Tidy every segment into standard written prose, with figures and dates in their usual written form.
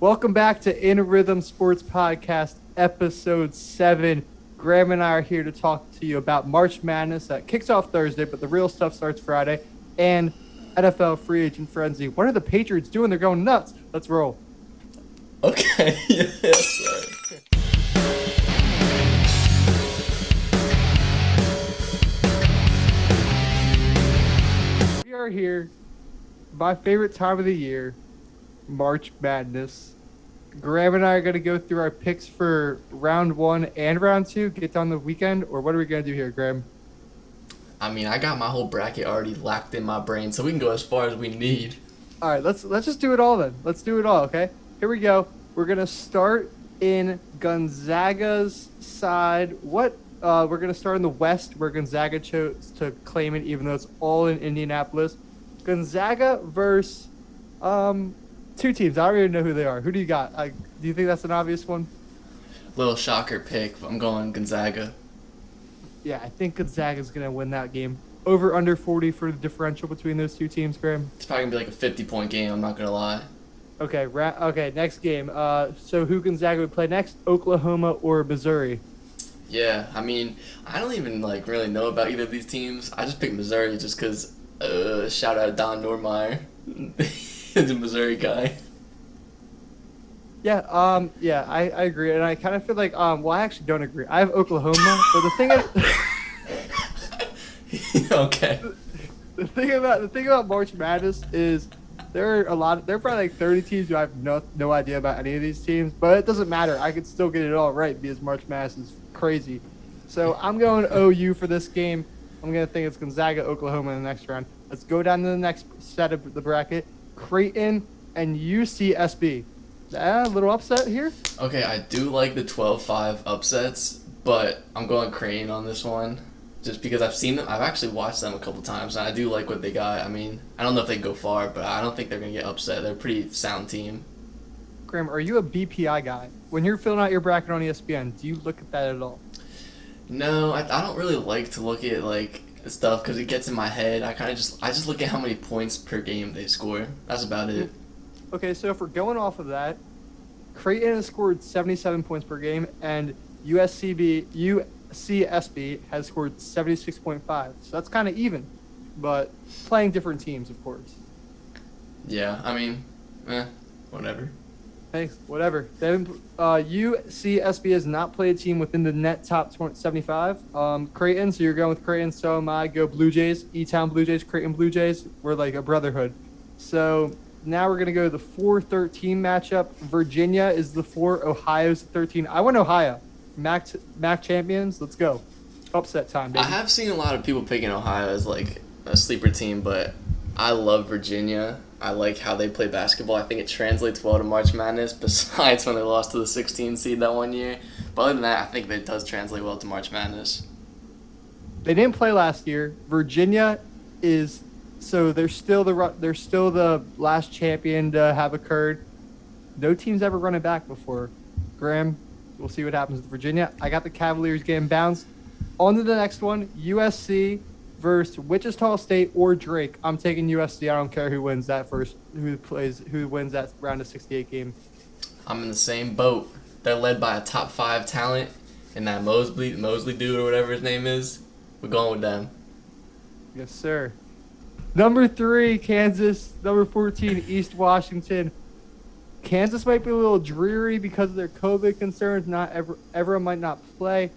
Welcome back to In Rhythm Sports Podcast, Episode 7. Graham and I are here to talk to you about March Madness that kicks off Thursday, but the real stuff starts Friday, and NFL free agent frenzy. What are the Patriots doing? They're going nuts. Let's roll. Okay, yes, right. We are here, my favorite time of the year, March Madness. Graham and I are going to go through our picks for round 1 and round 2, get down the weekend, or what are we going to do here, Graham? I mean, I got my whole bracket already locked in my brain, so we can go as far as we need. All right, let's just do it all then. Let's do it all, okay? Here we go. We're going to start in Gonzaga's side. We're going to start in the West, where Gonzaga chose to claim it, even though it's all in Indianapolis. Gonzaga versus two teams. I don't even know who they are. Who do you got? Do you think that's an obvious one? Little shocker pick, but I'm going Gonzaga. Yeah, I think Gonzaga's going to win that game. Over under 40 for the differential between those two teams, Graham. It's probably going to be like a 50-point game, I'm not going to lie. Okay, okay, next game. So who Gonzaga would play next? Oklahoma or Missouri? Yeah, I mean, I don't even really know about either of these teams. I just picked Missouri just because, shout out Don Normire. He's a Missouri guy. Yeah, I agree, and I kind of feel like, well, I actually don't agree. I have Oklahoma, but the thing is, Okay. the thing about March Madness is there are probably like 30 teams who I have no idea about any of these teams, but it doesn't matter. I could still get it all right because March Madness is crazy. So I'm going OU for this game. I'm gonna think it's Gonzaga, Oklahoma in the next round. Let's go down to the next set of the bracket. Creighton and UCSB. A little upset here. Okay, I do like the 12-5 upsets, but I'm going Creighton on this one. Just because I've seen them, I've actually watched them a couple times, and I do like what they got. I mean, I don't know if they go far, but I don't think they're going to get upset. They're a pretty sound team. Graham, are you a BPI guy? When you're filling out your bracket on ESPN, do you look at that at all? No, I don't really like to look at stuff because it gets in my head. I just look at how many points per game they score. That's about it. Okay, so if we're going off of that, Creighton has scored 77 points per game, and UCSB has scored 76.5. So that's kind of even, but playing different teams, of course. Yeah, I mean, whatever. Hey, whatever. UCSB has not played a team within the net top 75. Creighton, so you're going with Creighton, so am I. Go Blue Jays, E-Town Blue Jays, Creighton Blue Jays. We're like a brotherhood. So now we're going to go to the 4-13 matchup. Virginia is the 4, Ohio's the 13. I went Ohio. MAC champions, let's go. Upset time, baby. I have seen a lot of people picking Ohio as a sleeper team, but I love Virginia. I like how they play basketball. I think it translates well to March Madness, besides when they lost to the 16 seed that one year. But other than that, I think it does translate well to March Madness. They didn't play last year. Virginia is... So they're still the last champion to have occurred. No team's ever run it back before. Graham, we'll see what happens with Virginia. I got the Cavaliers getting bounced. On to the next one, USC versus Wichita State or Drake. I'm taking USC. I don't care who wins that who wins that round of 68 game. I'm in the same boat. They're led by a top 5 talent, and that Mosley dude or whatever his name is. We're going with them. Yes, sir. Number 3, Kansas. Number 14, East Washington. Kansas might be a little dreary because of their COVID concerns. Everyone might not play.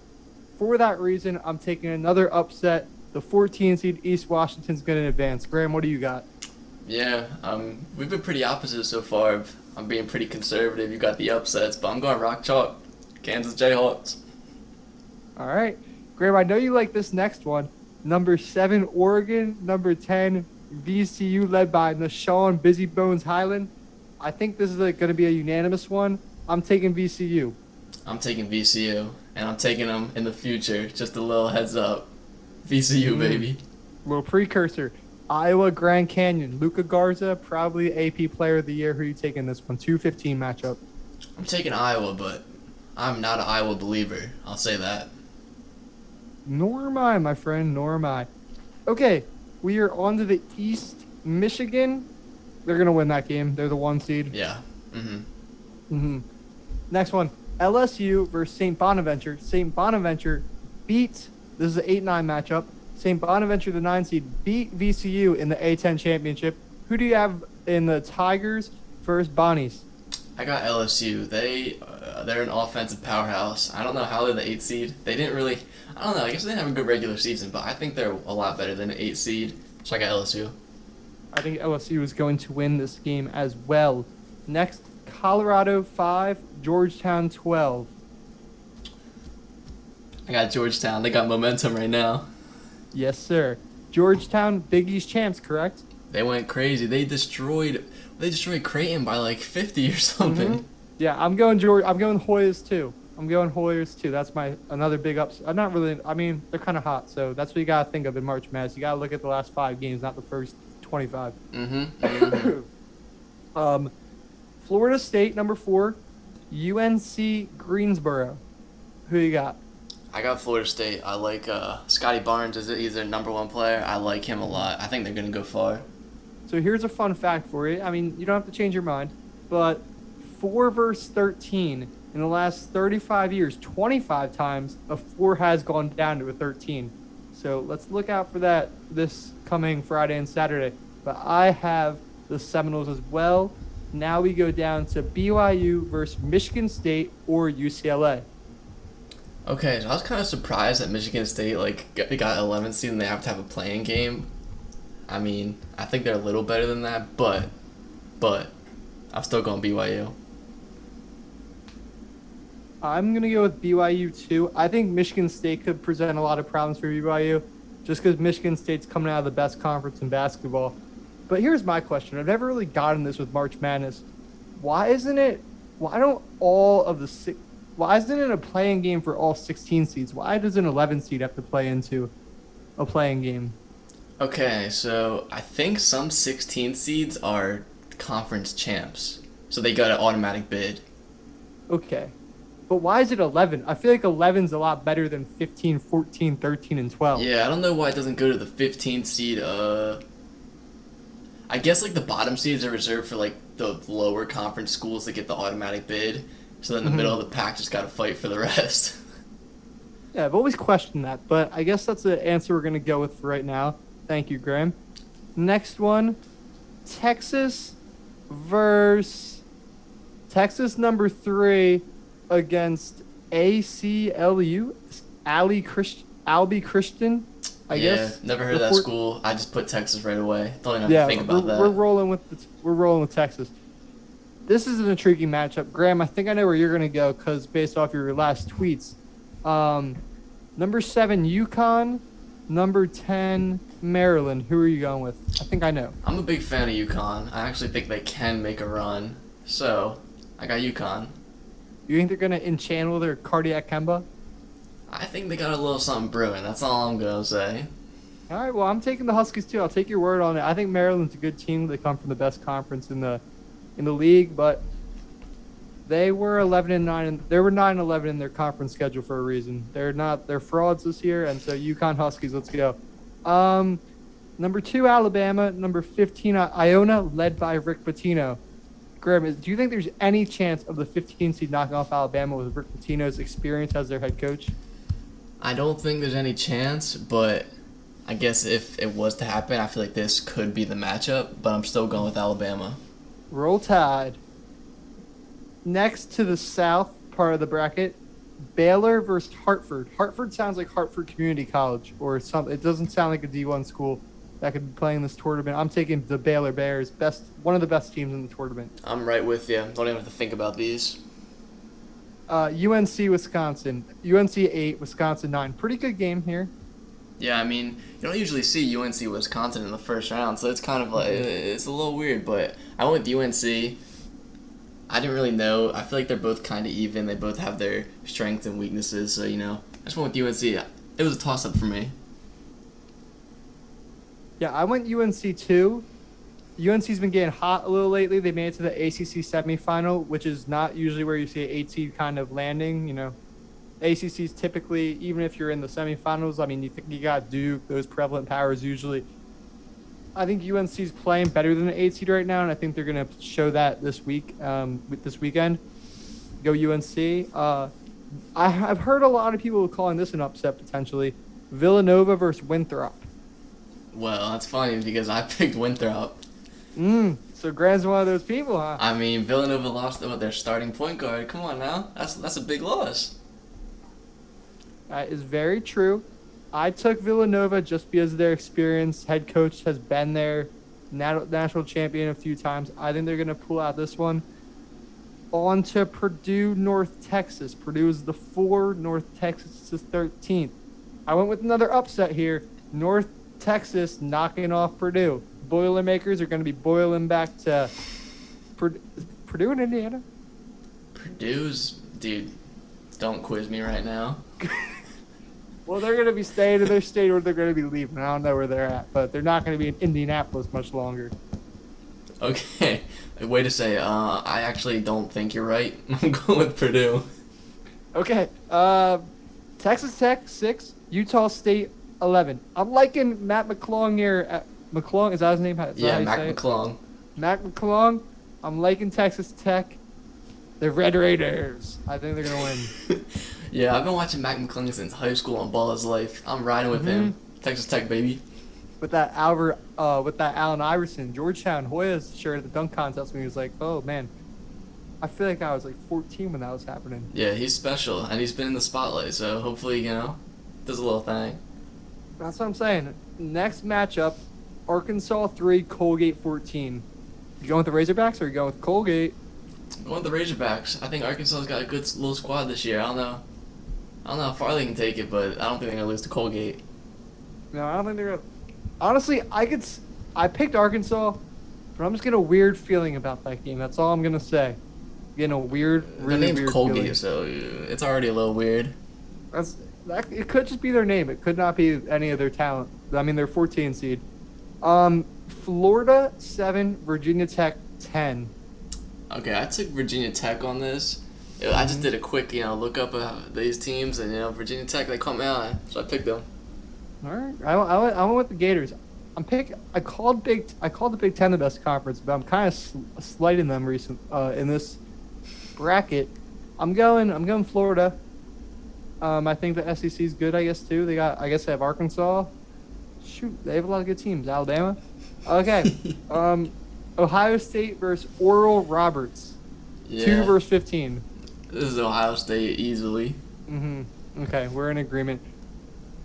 For that reason, I'm taking another upset. The 14 seed East Washington's going to advance. Graham, what do you got? Yeah, we've been pretty opposite so far. I'm being pretty conservative. You got the upsets, but I'm going rock chalk. Kansas Jayhawks. All right. Graham, I know you like this next one. Number 7, Oregon. Number 10, VCU, led by Nashawn Busy Bones Highland. I think this is going to be a unanimous one. I'm taking VCU. I'm taking VCU, and I'm taking them in the future. Just a little heads up. VCU, baby. Little precursor. Iowa Grand Canyon. Luka Garza, probably AP Player of the Year. Who are you taking this one? 2-15 matchup. I'm taking Iowa, but I'm not an Iowa believer. I'll say that. Nor am I, my friend. Nor am I. Okay, we are on to the East. Michigan. They're going to win that game. They're the 1 seed. Yeah. Hmm. Next one, LSU versus St. Bonaventure. St. Bonaventure beat, this is an 8-9 matchup. St. Bonaventure, the 9 seed, beat VCU in the A10 championship. Who do you have in the Tigers versus Bonnies? I got LSU. They're an offensive powerhouse. I don't know how they're the 8 seed. They didn't really. I don't know. I guess they didn't have a good regular season, but I think they're a lot better than an 8 seed. So I got LSU. I think LSU is going to win this game as well. Next, Colorado 5, Georgetown 12. I got Georgetown. They got momentum right now. Yes, sir. Georgetown, Big East champs, correct? They went crazy. They destroyed Creighton by like 50 or Mm-hmm. something. Yeah, I'm going George. I'm going Hoyas too. I'm going Hoyas too. That's my another big ups. I'm not really. I mean, they're kind of hot, so that's what you gotta think of in March Madness. You gotta look at the last 5 games, not the first 25. um, Florida State number 4, UNC Greensboro. Who you got? I got Florida State. I like Scotty Barnes. He's their number one player. I like him a lot. I think they're gonna go far. So here's a fun fact for you. I mean, you don't have to change your mind, but 4 versus 13 in the last 35 years, 25 times a 4 has gone down to a 13. So let's look out for that this coming Friday and Saturday. But I have the Seminoles as well. Now we go down to BYU versus Michigan State or UCLA. Okay, so I was kind of surprised that Michigan State they got 11 seed and they have to have a playing game. I mean, I think they're a little better than that, but I'm still going BYU. I'm going to go with BYU too. I think Michigan State could present a lot of problems for BYU just because Michigan State's coming out of the best conference in basketball. But here's my question. I've never really gotten this with March Madness. Why isn't it, why don't all of the six, why isn't it a playing game for all 16 seeds? Why does an 11 seed have to play into a playing game? Okay, so I think some 16 seeds are conference champs, so they got an automatic bid. Okay. But why is it 11? I feel like 11's a lot better than 15, 14, 13, and 12. Yeah, I don't know why it doesn't go to the 15 seed. I guess like the bottom seeds are reserved for like the lower conference schools that get the automatic bid. So then the middle of the pack just got to fight for the rest. Yeah, I've always questioned that, but I guess that's the answer we're going to go with for right now. Thank you, Graham. Next one, Texas versus Texas number 3 against ACLU, Albie Christian, I guess. Never heard of that school. I just put Texas right away. Don't even have Yeah, to think about that. we're rolling with Texas. This is an intriguing matchup. Graham, I think I know where you're going to go because based off your last tweets. Number 7, UConn. Number 10, Maryland. Who are you going with? I think I know. I'm a big fan of UConn. I actually think they can make a run. So, I got UConn. You think they're going to enchannel their cardiac Kemba? I think they got a little something brewing. That's all I'm going to say. All right, well, I'm taking the Huskies too. I'll take your word on it. I think Maryland's a good team. They come from the best conference in the league, but they were 11-9 and they were 9-11 in their conference schedule for a reason. They're frauds this year, and so UConn Huskies, let's go. Number 2 Alabama, number 15 Iona, led by Rick Pitino. Graham, do you think there's any chance of the 15 seed knocking off Alabama with Rick Pitino's experience as their head coach? I don't think there's any chance, but I guess if it was to happen, I feel like this could be the matchup, but I'm still going with Alabama. Roll Tide. Next to the south part of the bracket, Baylor versus Hartford. Hartford sounds like Hartford Community College or something. It doesn't sound like a D1 school that could be playing this tournament. I'm taking the Baylor Bears, one of the best teams in the tournament. I'm right with you. Don't even have to think about these. UNC Wisconsin. UNC 8, Wisconsin 9. Pretty good game here. Yeah, I mean, you don't usually see UNC Wisconsin in the first round, so it's kind of like, it's a little weird, but I went with UNC. I didn't really know. I feel like they're both kind of even. They both have their strengths and weaknesses, so, I just went with UNC. It was a toss-up for me. Yeah, I went UNC too. UNC's been getting hot a little lately. They made it to the ACC semifinal, which is not usually where you see an 8 seed kind of landing, ACC's typically, even if you're in the semifinals, I mean, you think you got Duke, those prevalent powers usually. I think UNC's playing better than the 8 seed right now, and I think they're going to show that this weekend. Go UNC. I've heard a lot of people calling this an upset potentially. Villanova versus Winthrop. Well, that's funny because I picked Winthrop. So Graham's one of those people, huh? I mean, Villanova lost their starting point guard. Come on now, that's a big loss. That is very true. I took Villanova just because of their experience. Head coach has been there, national champion a few times. I think they're going to pull out this one. On to Purdue, North Texas. Purdue is the 4, North Texas is 13th. I went with another upset here. North Texas knocking off Purdue. Boilermakers are going to be boiling back to Purdue in Indiana. Purdue's, dude, don't quiz me right now. Well, they're going to be staying in their state or they're going to be leaving. I don't know where they're at, but they're not going to be in Indianapolis much longer. Okay, way to say. I actually don't think you're right. I'm going with Purdue. Okay, Texas Tech 6, Utah State 11. I'm liking Matt McClung here. McClung, is that his name? Yeah, Mac McClung. Mac McClung. I'm liking Texas Tech. The Red Raiders. I think they're going to win. Yeah, I've been watching Mac McClung since high school on Ball His Life. I'm riding with him. Texas Tech, baby. With that Allen Iverson, Georgetown Hoyas shirt at the dunk contest when he was like, oh man, I feel like I was like 14 when that was happening. Yeah, he's special, and he's been in the spotlight, so hopefully, does a little thing. That's what I'm saying. Next matchup, Arkansas 3, Colgate 14. You going with the Razorbacks or you going with Colgate? I'm going with the Razorbacks. I think Arkansas's got a good little squad this year. I don't know how far they can take it, but I don't think they're going to lose to Colgate. No, I don't think they're going to. Honestly, I picked Arkansas, but I'm just getting a weird feeling about that game. That's all I'm going to say. Getting a weird, really the name's weird Colgate, feeling. so it's already a little weird. It could just be their name. It could not be any of their talent. I mean, they're 14 seed. Florida 7, Virginia Tech 10. Okay, I took Virginia Tech on this. I just did a quick, look up these teams, and Virginia Tech, they caught my eye, so I picked them. All right, I went with the Gators. I called the Big Ten the best conference, but I'm kind of slighting them in this bracket. I'm going Florida. I think the SEC is good. I guess too. They have Arkansas. Shoot, they have a lot of good teams. Alabama. Okay. Ohio State versus Oral Roberts. Yeah. 2 versus 15. This is Ohio State easily. Okay, we're in agreement.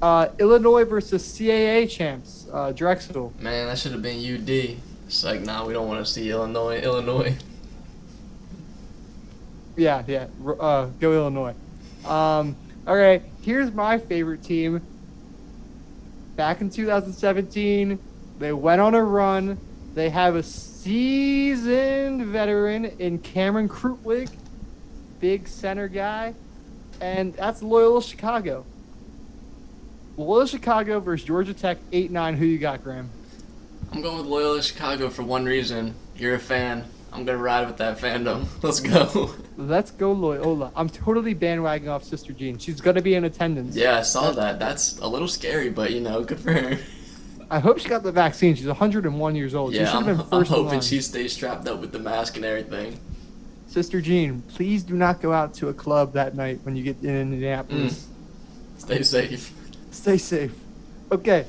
Illinois versus CAA champs. Drexel. Man, that should have been UD. It's like, nah, we don't want to see Illinois. Yeah. Go Illinois. All right, here's my favorite team. Back in 2017, they went on a run. They have a seasoned veteran in Cameron Krutwig, big center guy, and that's Loyola Chicago. Loyola Chicago versus Georgia Tech 8-9. Who you got, Graham? I'm going with Loyola Chicago for one reason. You're a fan. I'm going to ride with that fandom. Let's go. Let's go Loyola. I'm totally bandwagoning off Sister Jean. She's going to be in attendance. Yeah, I saw that. That's a little scary, but, good for her. I hope she got the vaccine. She's 101 years old. Yeah, she should have been I'm first in hoping line. she stays strapped up with the mask and everything. Sister Jean, please do not go out to a club that night when you get in Indianapolis. Stay safe. Stay safe. Okay.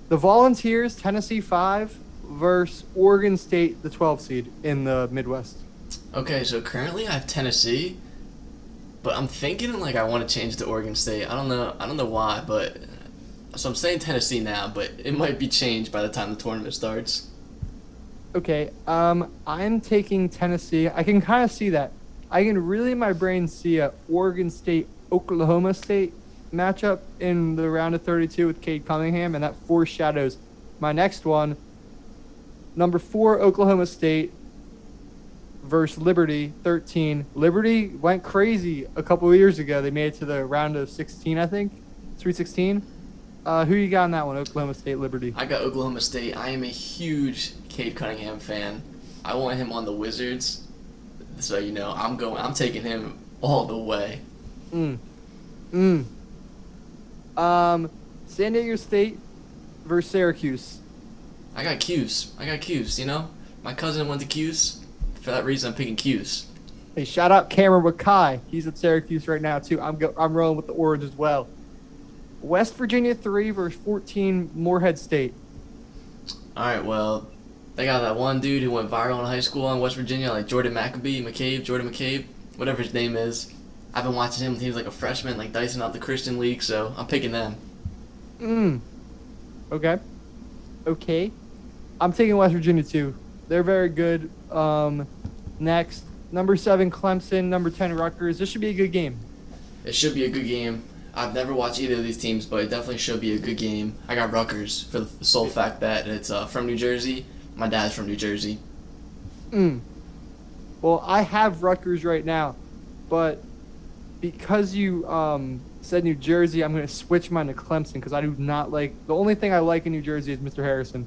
The Volunteers, Tennessee 5 versus Oregon State, the 12 seed in the Midwest. Okay, so currently I have Tennessee, but I'm thinking I want to change to Oregon State. I don't know why, but so I'm saying Tennessee now, but it might be changed by the time the tournament starts. Okay, I'm taking Tennessee. I can kind of see that. I can really in my brain see a Oregon State, Oklahoma State matchup in the round of 32 with Cade Cunningham, and that foreshadows my next one. Number 4, Oklahoma State versus Liberty, 13. Liberty went crazy a couple of years ago. They made it to the round of 16, I think. Sweet 16. Who you got in that one, Oklahoma State, Liberty? I got Oklahoma State. I am a huge Cade Cunningham fan. I want him on the Wizards. So, I'm taking him all the way. San Diego State versus Syracuse. I got Cuse. My cousin went to Cuse. For that reason, I'm picking Cuse. Hey, shout out Cameron McKay. He's at Syracuse right now too. I'm rolling with the Orange as well. West Virginia 3 versus 14 Morehead State. All right, well, they got that one dude who went viral in high school in West Virginia, like Jordan McCabe, whatever his name is. I've been watching him when he was like a freshman, like dicing out the Christian League, so I'm picking them. Okay. Okay. I'm taking West Virginia too. They're very good. Next, number 7 Clemson, number 10 Rutgers. This should be a good game. It should be a good game. I've never watched either of these teams, but it definitely should be a good game. I got Rutgers for the sole fact that it's from New Jersey. My dad's from New Jersey. Well, I have Rutgers right now, but because you said New Jersey, I'm going to switch mine to Clemson because I do not like. The only thing I like in New Jersey is Mr. Harrison.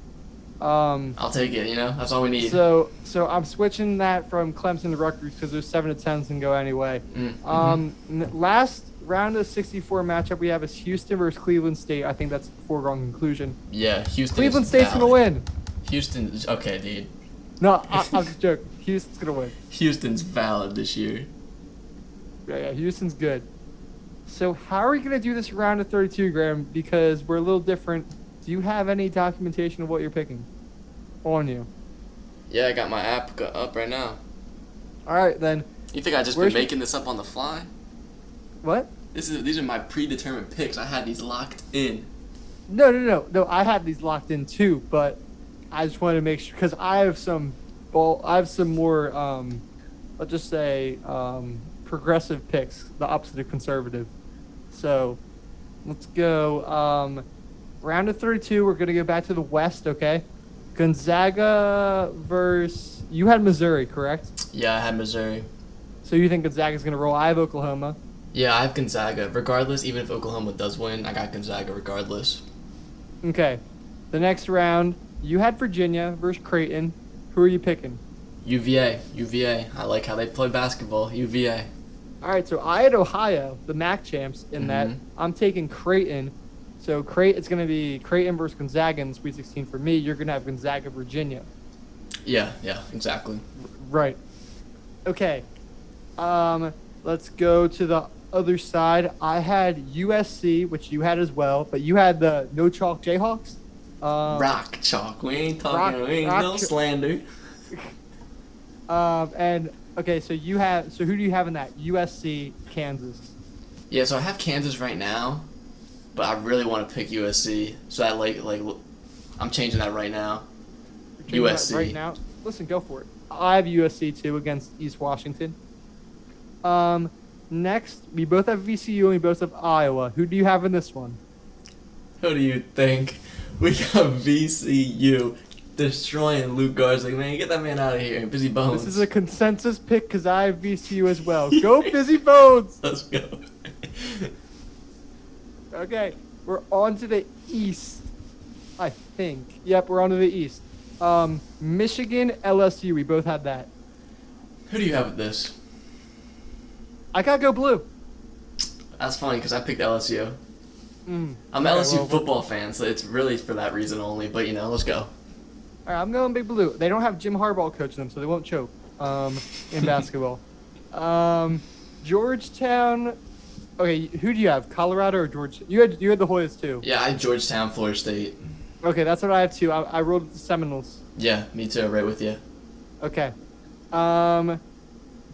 I'll take it. That's all we need. So I'm switching that from Clemson to Rutgers because there's 7 to 10s can go anyway. Last round of 64 matchup we have is Houston versus Cleveland State. I think that's a foregone conclusion. Yeah, Houston. Cleveland State's going to win. Houston's okay, dude. No, I'm just joking. Houston's going to win. Houston's valid this year. Yeah, Houston's good. So how are we going to do this round of 32, Graham? Because we're a little different. Do you have any documentation of what you're picking on you? Yeah, I got my app up right now. All right, then. You think I just been making this up on the fly? What? These are my predetermined picks. I had these locked in. No. I had these locked in too, but I just wanted to make sure because I have some more, let's just say, progressive picks, the opposite of conservative. So, let's go. Round of 32, we're gonna go back to the West, okay? Gonzaga versus you had Missouri, correct? Yeah, I had Missouri. So you think Gonzaga's gonna roll? I have Oklahoma. Yeah, I have Gonzaga. Regardless, even if Oklahoma does win, I got Gonzaga regardless. Okay. The next round, you had Virginia versus Creighton. Who are you picking? UVA. I like how they play basketball. UVA. All right, so I had Ohio, the MAC champs, in that. I'm taking Creighton. So it's going to be Creighton versus Gonzaga in the Sweet 16 for me. You're going to have Gonzaga, Virginia. Yeah, exactly. Right. Okay. Let's go to the other side. I had USC, which you had as well, but you had the No Chalk Jayhawks. Rock chalk. We ain't talking. No slander. And okay, so who do you have in that? USC, Kansas. Yeah, so I have Kansas right now, but I really want to pick USC. So I like I'm changing that right now. USC right now. Listen, go for it. I have USC too against East Washington. Next, we both have VCU and we both have Iowa. Who do you have in this one? Who do you think? We got VCU destroying Luke Garza. Man, get that man out of here. Busy Bones. This is a consensus pick because I have VCU as well. Go Busy Bones! Let's go. Okay, we're on to the East, I think. Yep, we're on to the East. Michigan, LSU, we both had that. Who do you have with this? I gotta go blue. That's funny because I picked LSU. I'm an Okay, LSU football fan, so it's really for that reason only. But let's go. All right, I'm going big blue. They don't have Jim Harbaugh coaching them, so they won't choke in basketball. Georgetown. Okay, who do you have? Colorado or Georgia? You had the Hoyas too. Yeah, I had Georgetown, Florida State. Okay, that's what I have too. I rolled with the Seminoles. Yeah, me too. Right with you. Okay.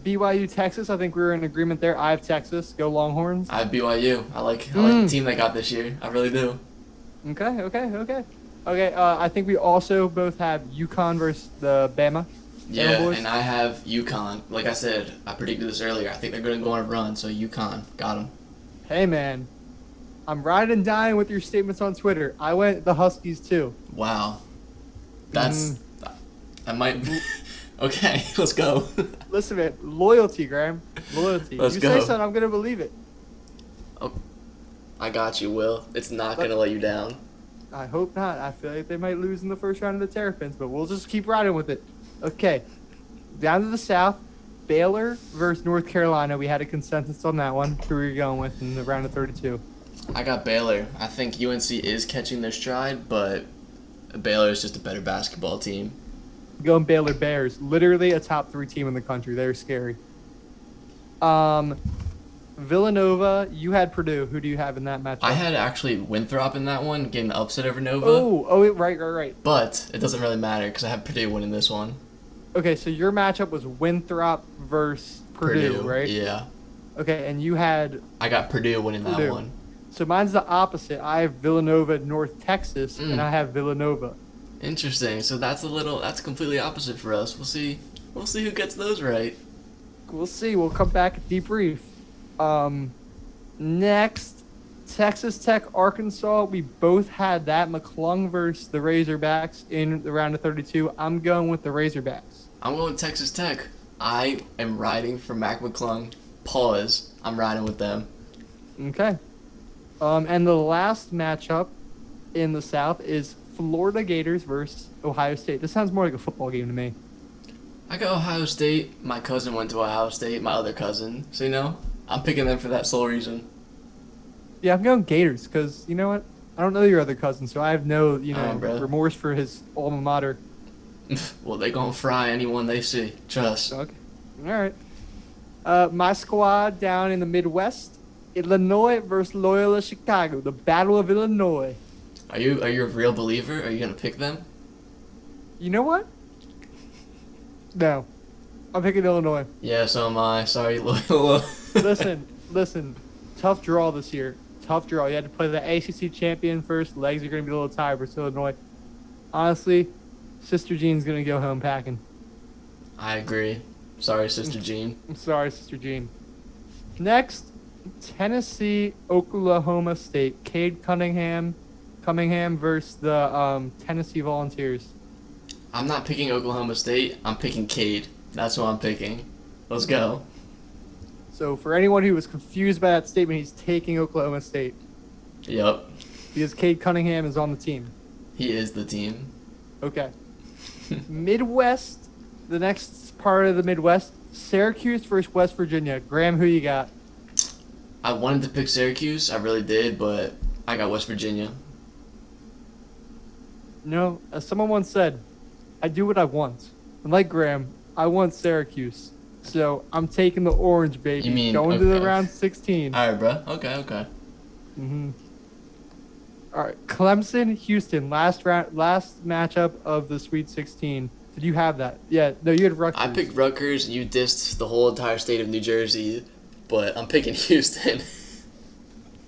BYU, Texas. I think we were in agreement there. I have Texas. Go Longhorns. I have BYU. I like the team they got this year. I really do. Okay. I think we also both have UConn versus the Bama. Yeah, and I have UConn. Like I said, I predicted this earlier. I think they're going to go on a run, so UConn. Got them. Hey, man. I'm riding and dying with your statements on Twitter. I went the Huskies, too. Wow. That might be... Okay, let's go. Listen, man. Loyalty, Graham. Loyalty. Let's you go. say something, I'm going to believe it. Oh, I got you, Will. It's not going to let you down. I hope not. I feel like they might lose in the first round of the Terrapins, but we'll just keep riding with it. Okay. Down to the South. Baylor versus North Carolina. We had a consensus on that one. Who are you going with in the round of 32? I got Baylor. I think UNC is catching their stride, but Baylor is just a better basketball team. Going Baylor Bears. Literally a top 3 team in the country. They're scary. Um, Villanova, you had Purdue. Who do you have in that I matchup? had actually Winthrop in that one, getting the upset over Nova, Right. but it doesn't really matter because I have Purdue winning this one. Okay, so your matchup was Winthrop versus Purdue, Purdue, right? yeah. Okay, and you had I got Purdue winning that Purdue. one. So mine's the opposite. I have Villanova, North Texas, and Mm, I have Villanova. interesting. So that's completely opposite for us. We'll see who gets those right. We'll see. We'll come back and debrief. Um, Next, Texas Tech, Arkansas. We both had that McClung versus the Razorbacks in the round of 32. I'm going with the Razorbacks. I'm going Texas Tech. I am riding for Mac McClung. Pause. I'm riding with them. Okay. And the last matchup in the South is Florida Gators versus Ohio State. This sounds more like a football game to me. I got Ohio State. My cousin went to Ohio State, my other cousin. So, I'm picking them for that sole reason. Yeah, I'm going Gators because you know what? I don't know your other cousin, so I have no, Bro. remorse for his alma mater. Well, they gonna fry anyone they see. Trust. Okay. All right. My squad down in the Midwest, Illinois versus Loyola Chicago, the Battle of Illinois. Are you a real believer? Are you gonna pick them? You know what? No, I'm picking Illinois. Yeah, so am I. Sorry, Loyola. Listen. Tough draw this year. Tough draw. You had to play the ACC champion first. Legs are going to be a little tired versus Illinois. Honestly, Sister Jean's going to go home packing. I agree. Sorry, Sister Jean. I'm sorry, Sister Jean. Next, Tennessee, Oklahoma State. Cummingham versus the Tennessee Volunteers. I'm not picking Oklahoma State. I'm picking Cade. That's what I'm picking. Let's go. So for anyone who was confused by that statement, he's taking Oklahoma State Yup. because Cade Cunningham is on the team. He is the team. Okay. Midwest, the next part of the Midwest, Syracuse versus West Virginia. Graham, who you got? I wanted to pick Syracuse. I really did, but I got West Virginia. No, as someone once said, I do what I want. And like Graham, I want Syracuse. So I'm taking the orange, baby. You mean going to the okay. round 16. All right, bro. Okay. Mm-hmm. All right, Clemson, Houston, last matchup of the Sweet 16. Did you have that? Yeah, no, you had Rutgers. I picked Rutgers. You dissed the whole entire state of New Jersey, but I'm picking Houston.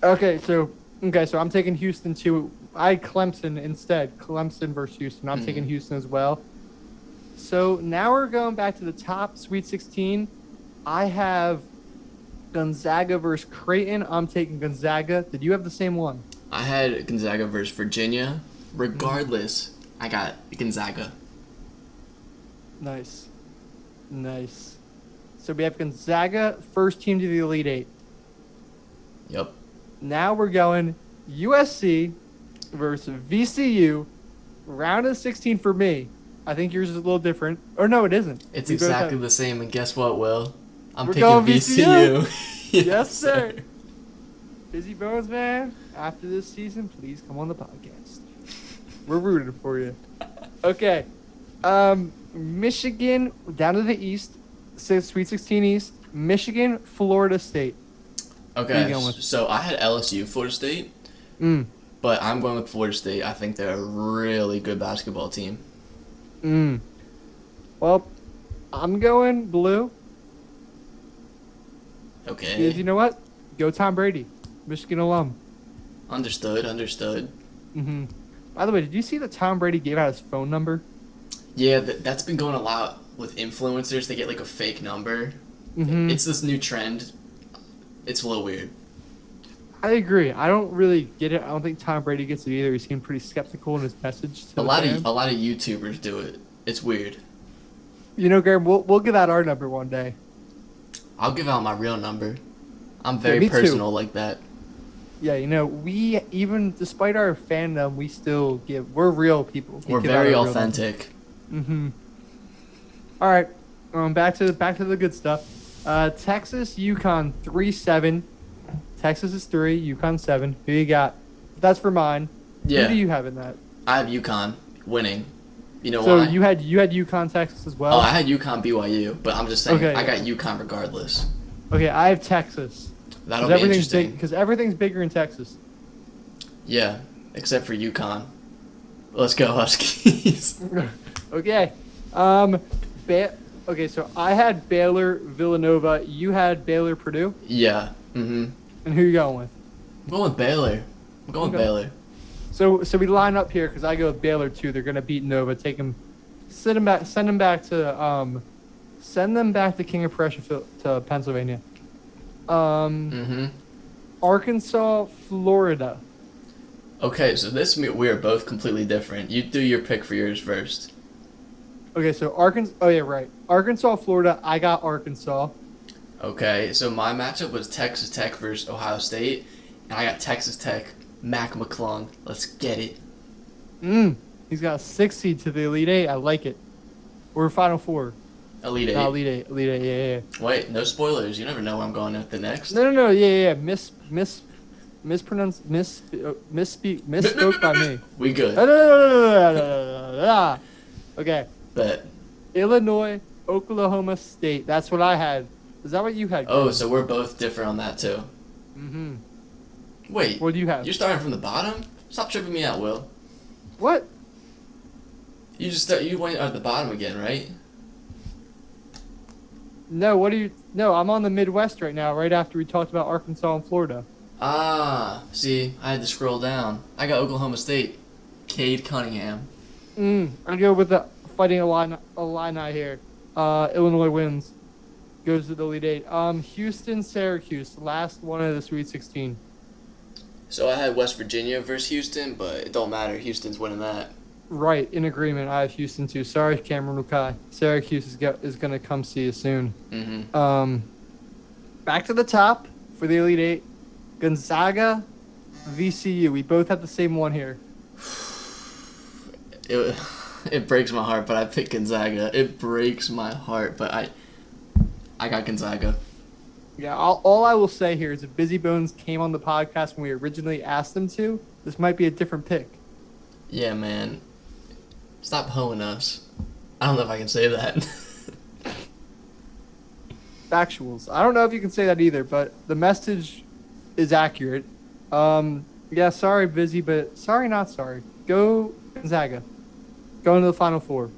Okay, so I'm taking Houston too. I had Clemson instead. Clemson versus Houston. I'm taking Houston as well. So now we're going back to the top Sweet 16. I have Gonzaga versus Creighton. I'm taking Gonzaga. Did you have the same one? I had Gonzaga versus Virginia. Regardless, I got Gonzaga. Nice. So we have Gonzaga, first team to the Elite Eight. Yep. Now we're going USC versus VCU. Round of 16 for me. I think yours is a little different. Or no, it isn't. It's We both exactly have- the same, and guess what, Will? I'm We're picking going VCU. Yes, sir. Busy Bones, man. After this season, please come on the podcast. We're rooting for you. Okay. Michigan, down to the East. Sweet 16 East. Michigan, Florida State. Who Okay, you going with? so I had LSU, Florida State, but I'm going with Florida State. I think they're a really good basketball team. Well, I'm going blue. Okay. Because you know what? Go Tom Brady. Michigan alum. Understood. By the way, did you see that Tom Brady gave out his phone number? Yeah, that's been going a lot with influencers. They get like a fake number. It's this new trend. It's a little weird. I agree. I don't really get it. I don't think Tom Brady gets it either. He seemed pretty skeptical in his message to A the lot fans. of YouTubers do it. It's weird. You know, Graham, we'll give out our number one day. I'll give out my real number. I'm very me too. personal like that. Yeah, you know, we even despite our fandom, we still give. We're real people. We We're give out very our real authentic. number. All right, back to the good stuff. Texas, UConn 3-7. Texas is 3, UConn 7. Who you got? That's for mine. Yeah. Who do you have in that? I have UConn winning. You know So why? you had UConn Texas as well. Oh, I had UConn BYU, but I'm just saying Okay. I got UConn regardless. Okay, I have Texas. That'll be interesting. Because everything's bigger in Texas. Yeah, except for UConn. Let's go Huskies. Okay. Okay, so I had Baylor, Villanova. You had Baylor, Purdue. Yeah. Mm-hmm. And who you going with? I'm going with Baylor. I'm going with Baylor. So we line up here because I go with Baylor too. They're gonna beat Nova. Send them back to King of Prussia to Pennsylvania. Arkansas, Florida. Okay, so we are both completely different. You do your pick for yours first. Okay, so Arkansas. Oh yeah, right. Arkansas, Florida. I got Arkansas. Okay, so my matchup was Texas Tech versus Ohio State, and I got Texas Tech. Mac McClung. Let's get it. He's got a 6 seed to the Elite Eight. I like it. Or Final Four. Elite Eight. No, Elite Eight. Elite Eight. Yeah. Wait, no spoilers. You never know where I'm going at the next. No. Yeah. Misspoke by me. We good. No. Okay. Bet. Illinois, Oklahoma State. That's what I had. Is that what you had? Oh, so we're both different on that too. Mm-hmm. Wait. What do you have? You're starting from the bottom? Stop tripping me out, Will. What? You went at the bottom again, right? No, No, I'm on the Midwest right now, right after we talked about Arkansas and Florida. Ah, see, I had to scroll down. I got Oklahoma State. Cade Cunningham. I go with the Fighting Illini here. Illinois wins. Goes to the Elite Eight. Houston, Syracuse. Last one of the Sweet 16. So I had West Virginia versus Houston, but it don't matter. Houston's winning that. Right, in agreement. I have Houston too. Sorry, Cameron Lukai. Syracuse is going to come see you soon. Mm-hmm. Back to the top for the Elite Eight. Gonzaga, VCU. We both have the same one here. It breaks my heart, but I picked Gonzaga. It breaks my heart, but I got Gonzaga. Yeah, all I will say here is if Busy Bones came on the podcast when we originally asked him to, this might be a different pick. Yeah, man. Stop hoeing us. I don't know if I can say that. Factuals. I don't know if you can say that either, but the message is accurate. Yeah, sorry, Busy, but sorry, not sorry. Go Gonzaga. Go into the Final Four.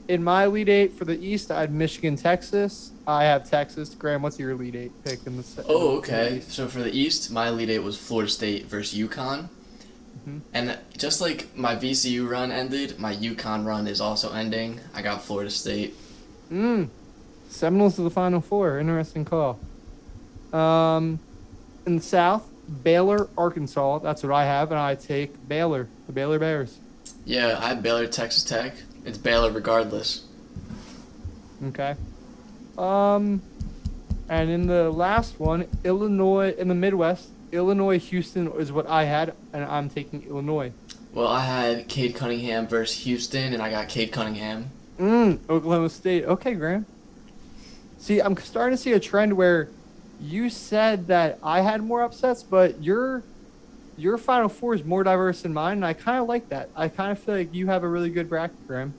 In my Elite Eight for the East, I had Michigan, Texas. I have Texas. Graham, what's your Elite Eight pick in the set? Oh, okay. So for the East, my Elite Eight was Florida State versus UConn. Mm-hmm. And just like my VCU run ended, my UConn run is also ending. I got Florida State. Seminoles to the Final Four. Interesting call. In the South, Baylor, Arkansas. That's what I have, and I take Baylor. The Baylor Bears. Yeah, I have Baylor, Texas Tech. It's Baylor regardless. Okay. And in the last one, Illinois, in the Midwest, Illinois, Houston is what I had, and I'm taking Illinois. Well, I had Cade Cunningham versus Houston, and I got Cade Cunningham. Oklahoma State. Okay, Graham. See, I'm starting to see a trend where you said that I had more upsets, but your Final Four is more diverse than mine, and I kind of like that. I kind of feel like you have a really good bracket, Graham.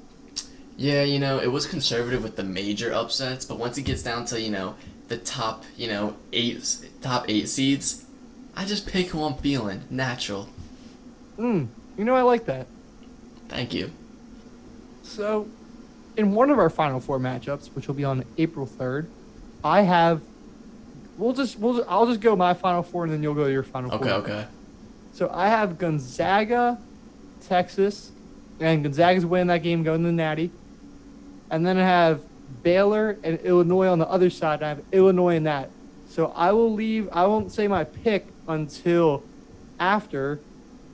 Yeah, it was conservative with the major upsets, but once it gets down to, the top, top 8 seeds, I just pick who I'm feeling. Natural. I like that. Thank you. So, in one of our Final Four matchups, which will be on April 3rd, I have. I'll just go my Final Four, and then you'll go your Final Four. Okay. So I have Gonzaga, Texas, and Gonzaga's winning that game, going to the Natty. And then I have Baylor and Illinois on the other side. I have Illinois in that. So I won't say my pick until after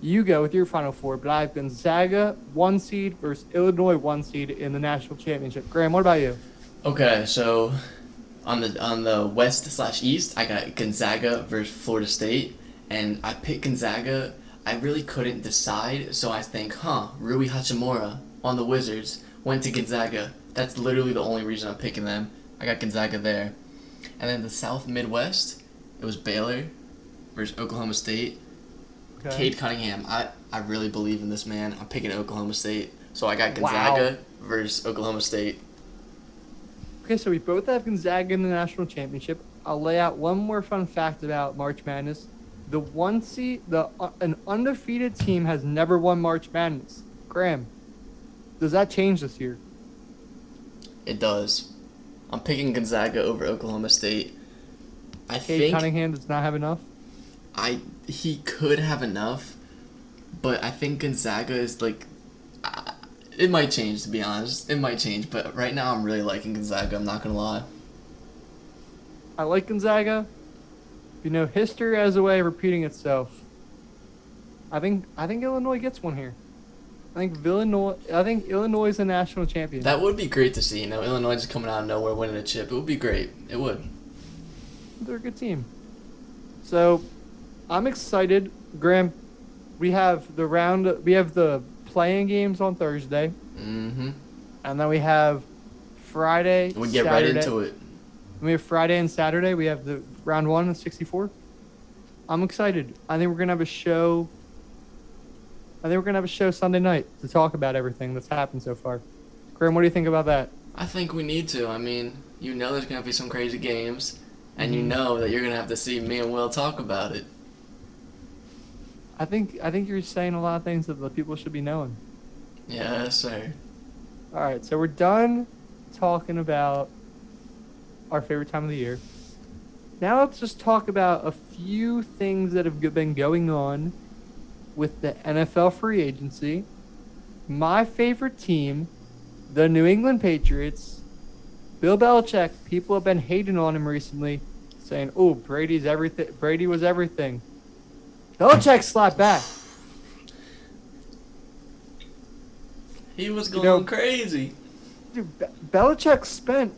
you go with your Final Four. But I have Gonzaga 1 seed versus Illinois 1 seed in the national championship. Graham, what about you? Okay, so on the West/East, I got Gonzaga versus Florida State, and I picked Gonzaga. I really couldn't decide, so I think, Rui Hachimura on the Wizards went to Gonzaga. That's literally the only reason I'm picking them. I got Gonzaga there. And then the South Midwest, it was Baylor versus Oklahoma State. Okay. Cade Cunningham, I really believe in this man. I'm picking Oklahoma State. So I got Gonzaga versus Oklahoma State. Okay, so we both have Gonzaga in the national championship. I'll lay out one more fun fact about March Madness. The one seed, an undefeated team has never won March Madness. Graham, does that change this year? It does. I'm picking Gonzaga over Oklahoma State. I Cade think Cunningham does not have enough. he could have enough, but I think Gonzaga is like. It might change, to be honest. It might change, but right now I'm really liking Gonzaga. I'm not gonna lie. I like Gonzaga. You know, history has a way of repeating itself. I think Illinois gets one here. I think Illinois is a national champion. That would be great to see. You know, Illinois just coming out of nowhere winning a chip. It would be great. It would. They're a good team. So, I'm excited, Graham. We have the playing games on Thursday, Mm-hmm. and then we have Friday. We get Saturday. right into it. We have Friday and Saturday. We have the round 1 of 64. I'm excited. I think we're gonna have a show. Sunday night to talk about everything that's happened so far. Graham, what do you think about that? I think we need to. I mean, you know there's going to be some crazy games, and you know that you're going to have to see me and Will talk about it. I think you're saying a lot of things that the people should be knowing. Yes, sir. All right, so we're done talking about our favorite time of the year. Now let's just talk about a few things that have been going on with the NFL free agency. My favorite team, the New England Patriots. Bill Belichick, people have been hating on him recently, saying, "Oh, Brady's everything. Brady was everything." Belichick slapped back. He was going crazy. Dude, Belichick spent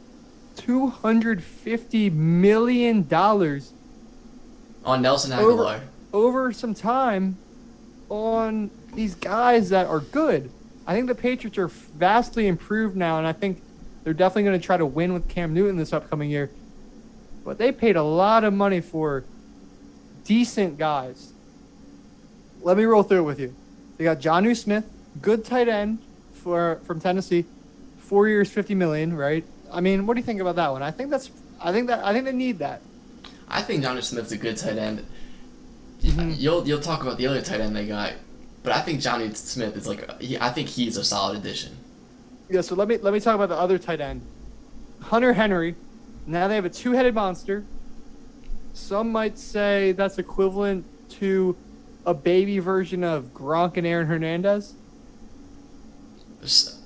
$250 million On Nelson Aguilar. over some time on these guys that are good. I think the Patriots are vastly improved now, and I think they're definitely going to try to win with Cam Newton this upcoming year. But they paid a lot of money for decent guys. Let me roll through it with you. They got Jonnu Smith, good tight end from Tennessee, 4 years, $50 million, right? I mean, what do you think about that one? I think they need that. I think Jonnu Smith's a good tight end. Mm-hmm. You'll talk about the other tight end they got, but I think Jonnu Smith is I think he's a solid addition. Yeah, so let me talk about the other tight end. Hunter Henry. Now they have a two-headed monster. Some might say that's equivalent to a baby version of Gronk and Aaron Hernandez. Some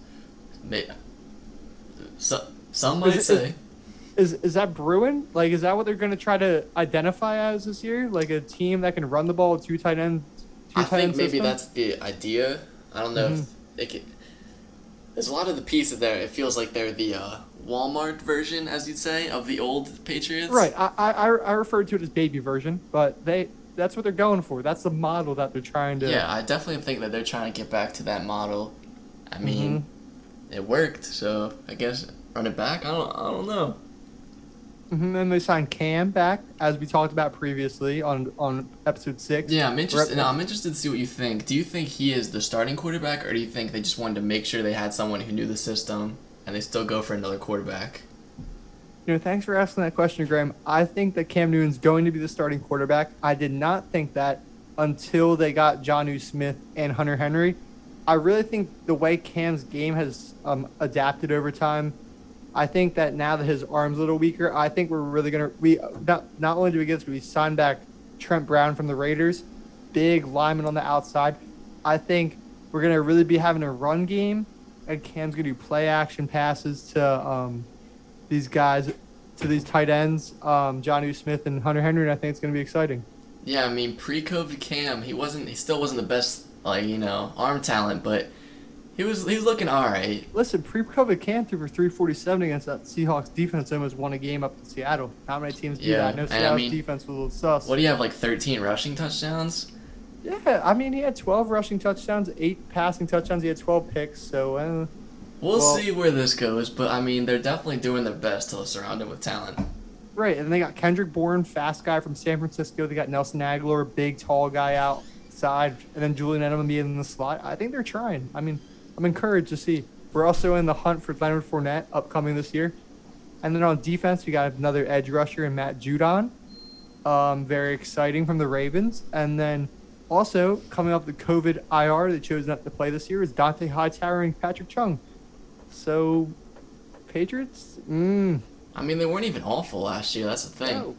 might say. Is that brewing? Like, is that what they're going to try to identify as this year? Like a team that can run the ball with two tight ends? I think maybe that's the idea. I don't know if they could. There's a lot of the pieces there. It feels like they're the Walmart version, as you'd say, of the old Patriots. Right. I referred to it as baby version, but that's what they're going for. That's the model that they're trying to. Yeah, I definitely think that they're trying to get back to that model. I mean, it worked, so I guess run it back. I don't know. Then they signed Cam back, as we talked about previously on episode 6. Yeah, I'm interested. I'm interested to see what you think. Do you think he is the starting quarterback, or do you think they just wanted to make sure they had someone who knew the system, and they still go for another quarterback? You know, thanks for asking that question, Graham. I think that Cam Newton's going to be the starting quarterback. I did not think that until they got Jonnu Smith and Hunter Henry. I really think the way Cam's game has adapted over time. I think that now that his arm's a little weaker, I think we're really not only do we get this, but we signed back Trent Brown from the Raiders, big lineman on the outside. I think we're gonna really be having a run game, and Cam's gonna do play action passes to these guys, to these tight ends, Jonnu Smith and Hunter Henry, and I think it's gonna be exciting. Yeah, I mean, pre-COVID Cam, he still wasn't the best, arm talent, but he was looking all right. Listen, pre-COVID Cam threw for 347 against that Seahawks defense. Almost won a game up in Seattle. Not many teams do that. I know Seattle's defense was a little sus. What do you have, 13 rushing touchdowns? Yeah, I mean, he had 12 rushing touchdowns, 8 passing touchdowns. He had 12 picks, so... We'll see where this goes, but, I mean, they're definitely doing their best to surround him with talent. Right, and they got Kendrick Bourne, fast guy from San Francisco. They got Nelson Aguilar, big, tall guy outside, and then Julian Edelman being in the slot. I think they're trying. I mean, I'm encouraged to see. We're also in the hunt for Leonard Fournette upcoming this year. And then on defense, we got another edge rusher in Matt Judon. Very exciting from the Ravens. And then also coming off the COVID IR, they chose not to play this year, is Dante Hightower and Patrick Chung. So Patriots, I mean, they weren't even awful last year. That's the thing. no.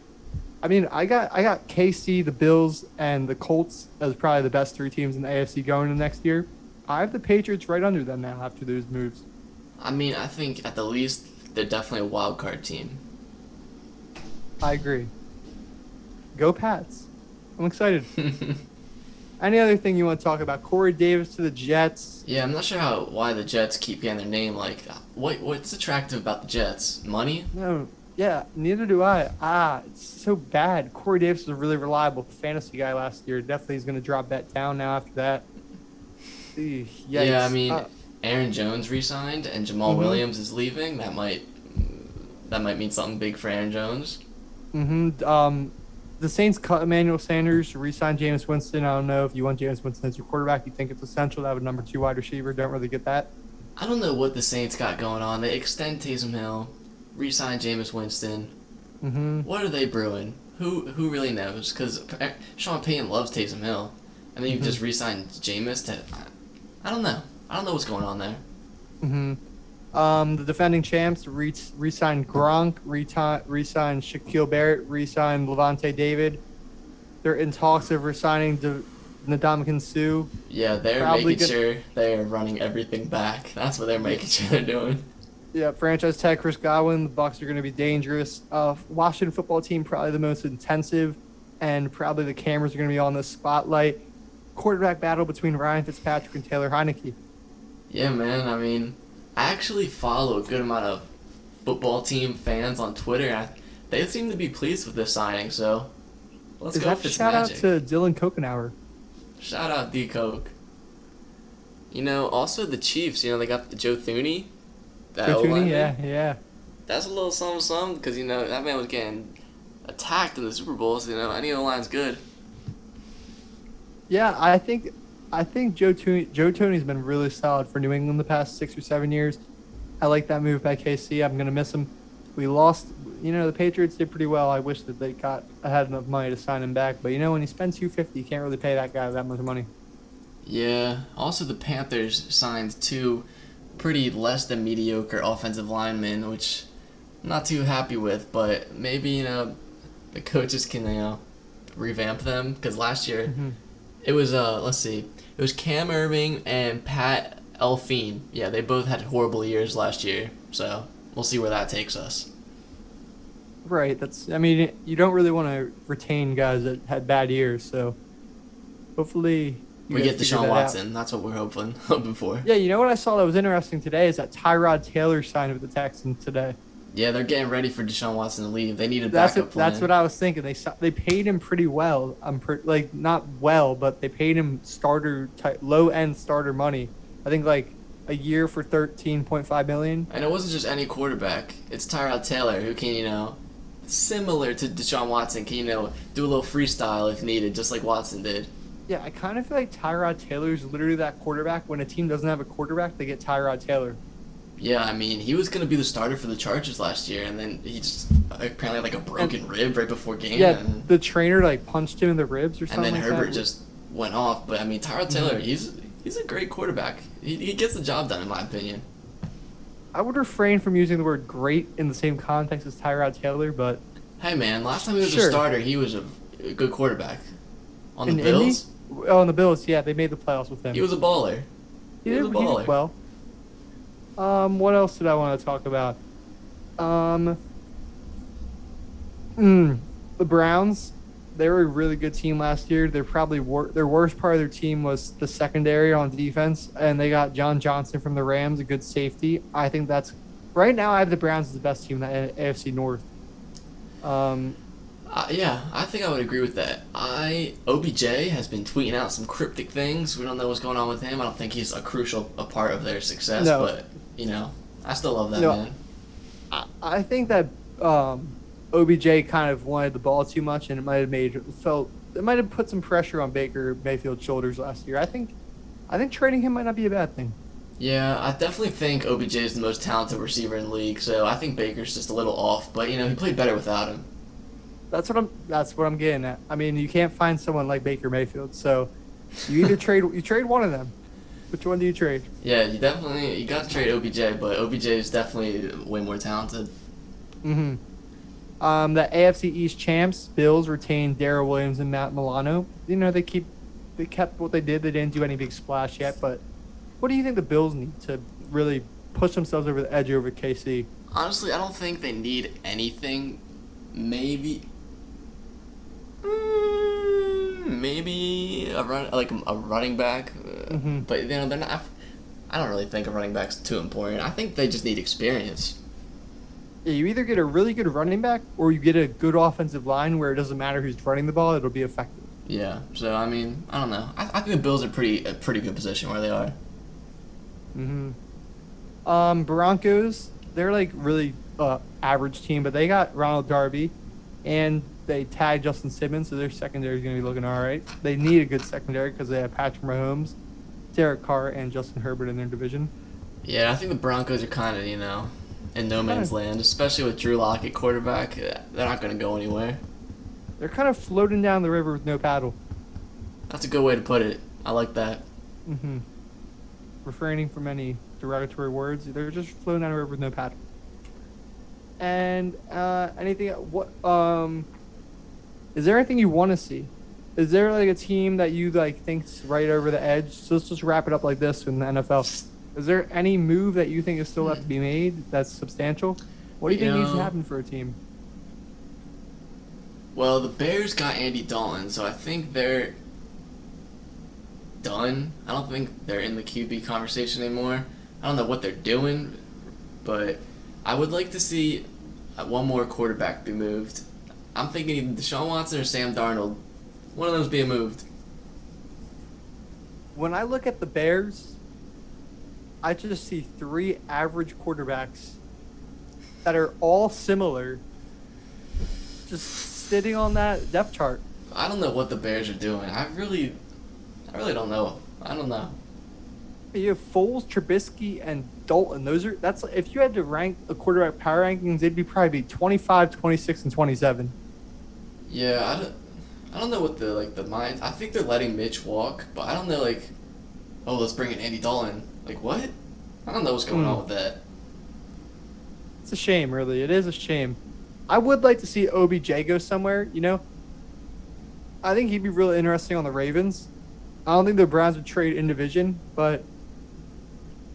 I mean, I got KC, the Bills, and the Colts as probably the best three teams in the AFC going into next year. I have the Patriots right under them now after those moves. I mean, I think at the least they're definitely a wild card team. I agree. Go Pats. I'm excited. Any other thing you want to talk about? Corey Davis to the Jets. Yeah, I'm not sure why the Jets keep getting their name. Like, what's attractive about the Jets? Money? No, yeah, neither do I. It's so bad. Corey Davis was a really reliable fantasy guy last year. Definitely is going to drop that down now after that. Yikes. Yeah, I mean, Aaron Jones re-signed and Jamal Williams is leaving. That might mean something big for Aaron Jones. The Saints cut Emmanuel Sanders, re-signed Jameis Winston. I don't know if you want Jameis Winston as your quarterback. You think it's essential to have a number 2 wide receiver. Don't really get that. I don't know what the Saints got going on. They extend Taysom Hill, re-sign Jameis Winston. What are they brewing? Who really knows? Because Sean Payton loves Taysom Hill, and then you just re-signed Jameis to. I don't know. I don't know what's going on there. The defending champs re-signed Gronk, re-signed Shaquille Barrett, re-signed Levante David. They're in talks of re-signing Ndamukong Suh. Yeah, they're making sure they're running everything back. That's what they're making sure they're doing. Yeah, franchise tag Chris Godwin. The Bucs are going to be dangerous. Washington football team probably the most intensive, and probably the cameras are going to be on the spotlight. Quarterback battle between Ryan Fitzpatrick and Taylor Heineke. Yeah, man. I mean, I actually follow a good amount of football team fans on Twitter, and they seem to be pleased with this signing. So let's go Fitzmagic. Shout out to Dylan Kokenauer. Shout out D Coke. Also the Chiefs. They got the Joe Thuney. Joe Thuney, yeah. That's a little something because that man was getting attacked in the Super Bowl. So any O-line's good. Yeah, I think Joe Thuney's been really solid for New England the past 6 or 7 years. I like that move by KC. I'm gonna miss him. We lost. The Patriots did pretty well. I wish that they had enough money to sign him back. But when you spend $250, you can't really pay that guy that much money. Yeah. Also, the Panthers signed 2 pretty less than mediocre offensive linemen, which I'm not too happy with. But maybe the coaches can revamp them because last year it was let's see, it was Cam Irving and Pat Elflein. Yeah, they both had horrible years last year. So we'll see where that takes us. Right. You don't really want to retain guys that had bad years. So hopefully we get Deshaun Watson. That's what we're hoping for. Yeah, what I saw that was interesting today is that Tyrod Taylor signed with the Texans today. Yeah, they're getting ready for Deshaun Watson to leave. They need a backup plan. That's what I was thinking. They paid him pretty well. Not well, but they paid him low end starter money. I think a year for $13.5 million. And it wasn't just any quarterback. It's Tyrod Taylor who can similar to Deshaun Watson can do a little freestyle if needed, just like Watson did. Yeah, I kind of feel like Tyrod Taylor is literally that quarterback. When a team doesn't have a quarterback, they get Tyrod Taylor. Yeah, I mean, he was going to be the starter for the Chargers last year, and then he just apparently had a broken rib right before game. Yeah, the trainer punched him in the ribs or something. And then Herbert just went off. But I mean, Tyrod Taylor, he's a great quarterback. He gets the job done, in my opinion. I would refrain from using the word great in the same context as Tyrod Taylor, but hey, man, last time he was a starter, he was a good quarterback. On the Bills? Oh, on the Bills, yeah, they made the playoffs with him. He was a baller. He did well. What else did I want to talk about? The Browns, they were a really good team last year. They're probably their worst part of their team was the secondary on defense, and they got John Johnson from the Rams, a good safety. I think right now I have the Browns as the best team in the AFC North. Yeah, I think I would agree with that. OBJ has been tweeting out some cryptic things. We don't know what's going on with him. I don't think he's a part of their success, but I still love that man. I think that OBJ kind of wanted the ball too much, and it might have put some pressure on Baker Mayfield's shoulders last year. I think trading him might not be a bad thing. Yeah, I definitely think OBJ is the most talented receiver in the league, so I think Baker's just a little off, but he played better without him. That's what I'm getting at. I mean, you can't find someone like Baker Mayfield, so you trade one of them. Which one do you trade? Yeah, you got to trade OBJ, but OBJ is definitely way more talented. Mm-hmm. The AFC East champs, Bills retained Darrell Williams and Matt Milano. They kept what they did. They didn't do any big splash yet, but what do you think the Bills need to really push themselves over the edge over KC? Honestly, I don't think they need anything. Maybe, maybe a running back, Mm-hmm. but they're not. I don't really think a running back's too important. I think they just need experience. Yeah, you either get a really good running back or you get a good offensive line where it doesn't matter who's running the ball; it'll be effective. Yeah. So I mean, I don't know. I think the Bills are a pretty good position where they are. Mm-hmm. Broncos, they're like really average team, but they got Ronald Darby, and they tagged Justin Simmons, so their secondary is going to be looking all right. They need a good secondary because they have Patrick Mahomes, Derek Carr, and Justin Herbert in their division. Yeah, I think the Broncos are kind of in no man's land, especially with Drew Lock at quarterback. They're not going to go anywhere. They're kind of floating down the river with no paddle. That's a good way to put it. I like that. Mm-hmm. Refraining from any derogatory words, they're just floating down the river with no paddle. And anything? What is there anything you want to see? Is there like a team that you like think's right over the edge? So let's just wrap it up like this in the NFL. Is there any move that you think is still left to be made that's substantial? What do you think needs to happen for a team? Well, the Bears got Andy Dalton, so I think they're done. I don't think they're in the QB conversation anymore. I don't know what they're doing, but I would like to see one more quarterback be moved. I'm thinking either Deshaun Watson or Sam Darnold. One of them's being moved. When I look at the Bears, I just see three average quarterbacks that are all similar, just sitting on that depth chart. I don't know what the Bears are doing. I really don't know. I don't know. You have Foles, Trubisky, and Dalton. That's if you had to rank a quarterback power rankings, they'd be probably 25, 26, and 27. Yeah, I don't know what the mind. I think they're letting Mitch walk, but I don't know oh, let's bring in Andy Dalton. Like what? I don't know what's going on with that. It's a shame, really. It is a shame. I would like to see OBJ go somewhere. I think he'd be really interesting on the Ravens. I don't think the Browns would trade in division, but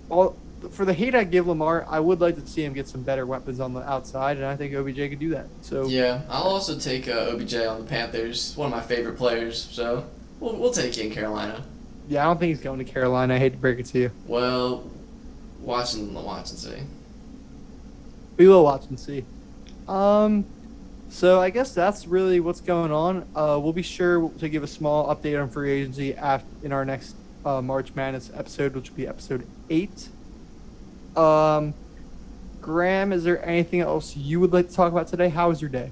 for the hate I give Lamar, I would like to see him get some better weapons on the outside, and I think OBJ could do that. So Yeah, I'll also take OBJ on the Panthers. One of my favorite players. So we'll take you in Carolina. yeah, I don't think he's going to Carolina. I hate to break it to you. Well, watch and see. We will watch and see. So I guess that's really what's going on. We'll be sure to give a small update on free agency in our next March Madness episode, which will be episode 8. Graham, is there anything else you would like to talk about today? How was your day?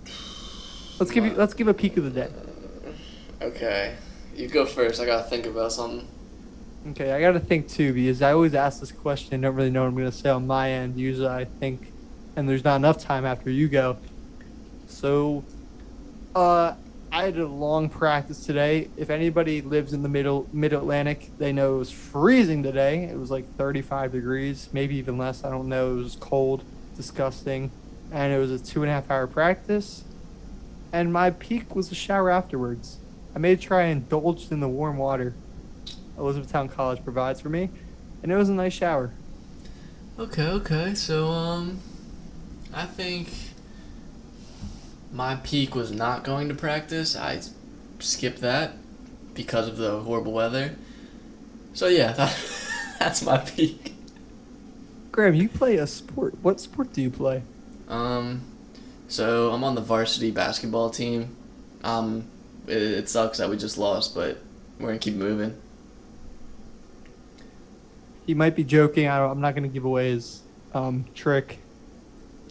Let's give a peek of the day. Okay, you go first. I gotta think about something. Okay, I got to think too because I always ask this question and don't really know what I'm going to say on my end. Usually I think, and there's not enough time after you go. So, I had a long practice today. If anybody lives in the mid-Atlantic, they know it was freezing today. It was like 35 degrees, maybe even less. I don't know. It was cold, disgusting, and it was a 2.5-hour practice. And my peak was a shower afterwards. I made sure I indulged in the warm water Elizabethtown College provides for me, and it was a nice shower. Okay. So I think my peak was not going to practice. I skipped that because of the horrible weather. So yeah, that's my peak. Graham, you play a sport. What sport do you play? So I'm on the varsity basketball team. It sucks that we just lost, but we're gonna keep moving. He might be joking. I'm not going to give away his trick.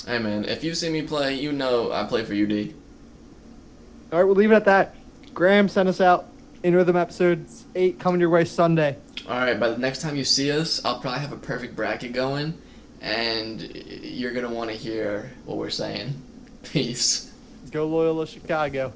Hey man, if you see me play, you know I play for UD. All right, we'll leave it at that. Graham, send us out. In Rhythm episode 8 coming your way Sunday. All right, by the next time you see us, I'll probably have a perfect bracket going, and you're gonna want to hear what we're saying. Peace. Go Loyola Chicago.